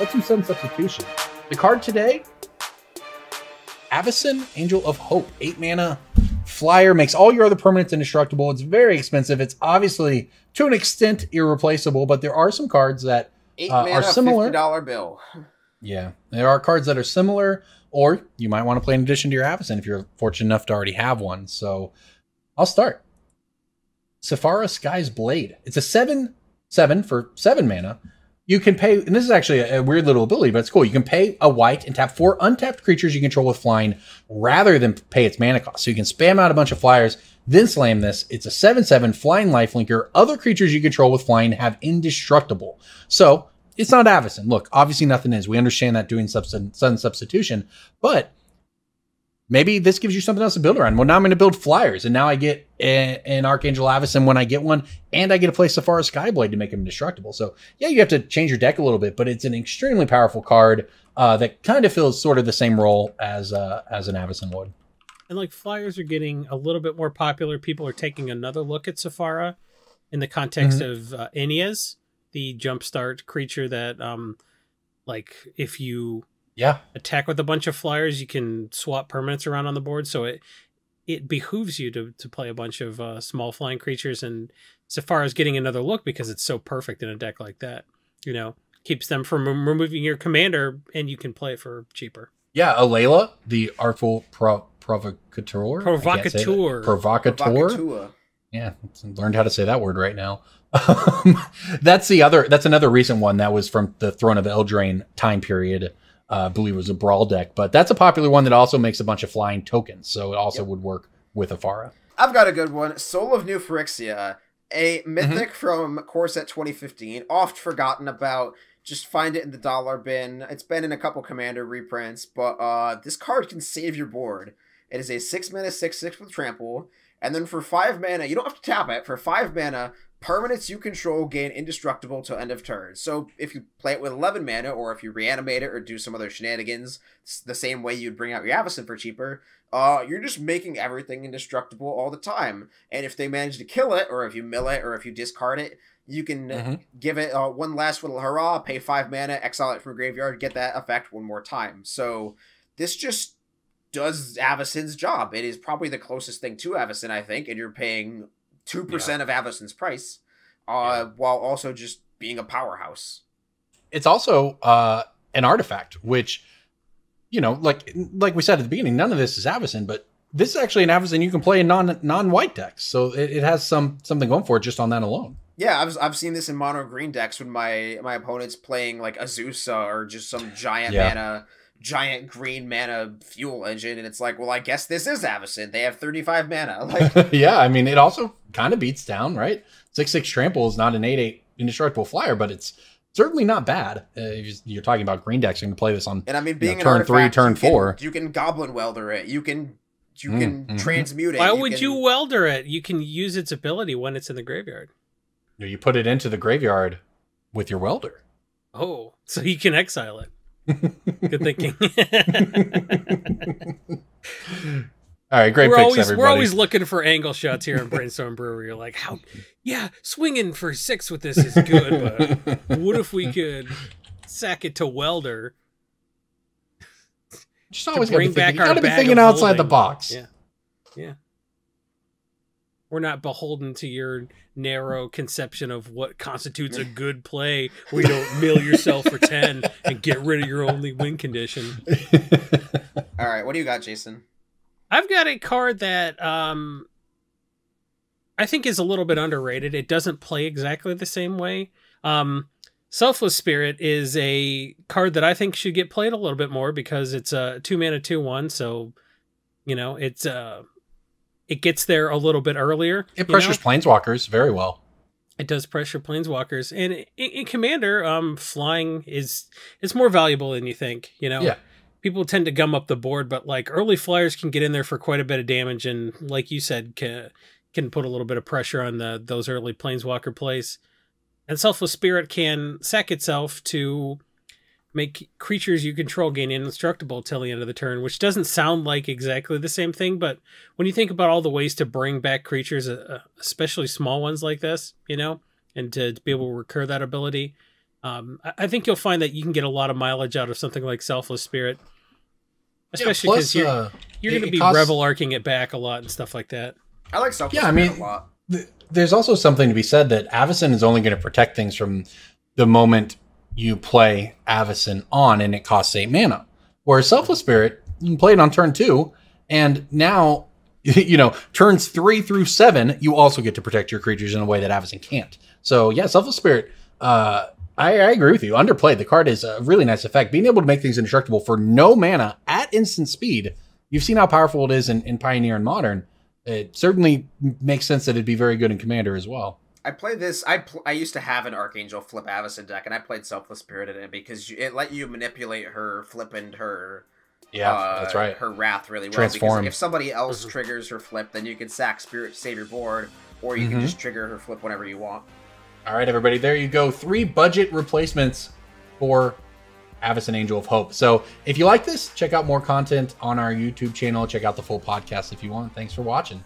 let's do some substitution. The card today, Avacyn Angel of Hope. 8 mana flyer, makes all your other permanents indestructible. It's very expensive. It's obviously, to an extent, irreplaceable, but there are some cards that are similar. $50 bill. Yeah, there are cards that are similar, or you might want to play in addition to your Avacyn if you're fortunate enough to already have one. So I'll start. Sephara Sky's Blade. It's a 7/7 for 7 mana. You can pay, and this is actually a weird little ability, but it's cool. You can pay a white and tap 4 untapped creatures you control with flying rather than pay its mana cost. So you can spam out a bunch of flyers, then slam this. It's a 7/7 flying lifelinker. Other creatures you control with flying have indestructible. So it's not Avacyn. Look, obviously nothing is. We understand that doing sudden substitution, but maybe this gives you something else to build around. Well, now I'm going to build flyers, and now I get an Archangel Avacyn when I get one, and I get to play Sephara Skyblade to make them indestructible. So yeah, you have to change your deck a little bit, but it's an extremely powerful card that kind of fills sort of the same role as an Avacyn would. And like flyers are getting a little bit more popular. People are taking another look at Sephara in the context of Enias, the jumpstart creature that, like, if you attack with a bunch of flyers, you can swap permanents around on the board. So it behooves you to play a bunch of small flying creatures, and Sephara's getting another look because it's so perfect in a deck like that. You know, keeps them from removing your commander, and you can play it for cheaper. Yeah, Alayla, the Artful Provocateur. Provocateur. Yeah, learned how to say that word right now. That's another recent one that was from the Throne of Eldraine time period. I believe it was a Brawl deck, but that's a popular one that also makes a bunch of flying tokens, so it also would work with Sephara. I've got a good one. Soul of New Phyrexia, a mythic from Core Set 2015, oft forgotten about. Just find it in the dollar bin. It's been in a couple Commander reprints, but this card can save your board. It is a 6 mana 6/6 with trample, and then for 5 mana, you don't have to tap it. For 5 mana, permanents you control gain indestructible till end of turn. So if you play it with 11 mana, or if you reanimate it or do some other shenanigans, the same way you'd bring out your Avacyn for cheaper, you're just making everything indestructible all the time. And if they manage to kill it, or if you mill it, or if you discard it, you can give it one last little hurrah, pay 5 mana, exile it from graveyard, get that effect one more time. So this just does Avacyn's job. It is probably the closest thing to Avacyn, I think, and you're paying 2% of Avacyn's price, while also just being a powerhouse. It's also an artifact, which, you know, like we said at the beginning, none of this is Avacyn, but this is actually an Avacyn you can play in non-white decks. So it has something going for it just on that alone. Yeah, I've seen this in mono green decks when my opponent's playing like Azusa or just some giant mana, giant green mana fuel engine, and it's like, well, I guess this is Avacyn. They have 35 mana. Like, yeah, I mean, it also kind of beats down, right? 6/6 trample is not an 8/8 indestructible flyer, but it's certainly not bad. You're talking about green decks. You can play this on, and I mean, being turn 3, turn 4. You can Goblin Welder it. You can transmute it. Why would you welder it? You can use its ability when it's in the graveyard. You put it into the graveyard with your welder. Oh, so you can exile it. Good thinking. All right, great picks, everybody. We're always looking for angle shots here in Brainstorm Brewery. You're like, swinging for 6 with this is good, but what if we could sack it to welder? Just always got to be thinking outside the box. Yeah. We're not beholden to your narrow conception of what constitutes a good play, where you don't mill yourself for 10 and get rid of your only win condition. All right, what do you got, Jason? I've got a card that I think is a little bit underrated. It doesn't play exactly the same way. Selfless Spirit is a card that I think should get played a little bit more because it's a 2 mana 2/1, so you know it gets there a little bit earlier. It pressures planeswalkers very well. It does pressure planeswalkers, and in Commander, flying is more valuable than you think. You know, people tend to gum up the board, but like early flyers can get in there for quite a bit of damage, and like you said, can put a little bit of pressure on those early planeswalker plays. And Selfless Spirit can sack itself to make creatures you control gain indestructible till the end of the turn, which doesn't sound like exactly the same thing, but when you think about all the ways to bring back creatures, especially small ones like this, you know, and to be able to recur that ability, I think you'll find that you can get a lot of mileage out of something like Selfless Spirit, especially because you're going to be revel arcing it back a lot and stuff like that. I like Selfless Spirit a lot. There's also something to be said that Avacyn is only going to protect things from the moment you play Avacyn on, and it costs 8 mana. Whereas Selfless Spirit, you can play it on turn 2, and now, turns 3 through 7, you also get to protect your creatures in a way that Avacyn can't. So yeah, Selfless Spirit, I agree with you. Underplayed. The card is a really nice effect. Being able to make things indestructible for no mana at instant speed. You've seen how powerful it is in Pioneer and Modern. It certainly makes sense that it'd be very good in Commander as well. I play this. I used to have an Archangel flip Avacyn deck, and I played Selfless Spirit in it because it let you manipulate her flip and her. Yeah, that's right. Her Wrath really well. Transform. Because if somebody else triggers her flip, then you can sack Spirit to save your board, or you can just trigger her flip whenever you want. All right, everybody, there you go. 3 budget replacements for Avacyn Angel of Hope. So if you like this, check out more content on our YouTube channel. Check out the full podcast if you want. Thanks for watching.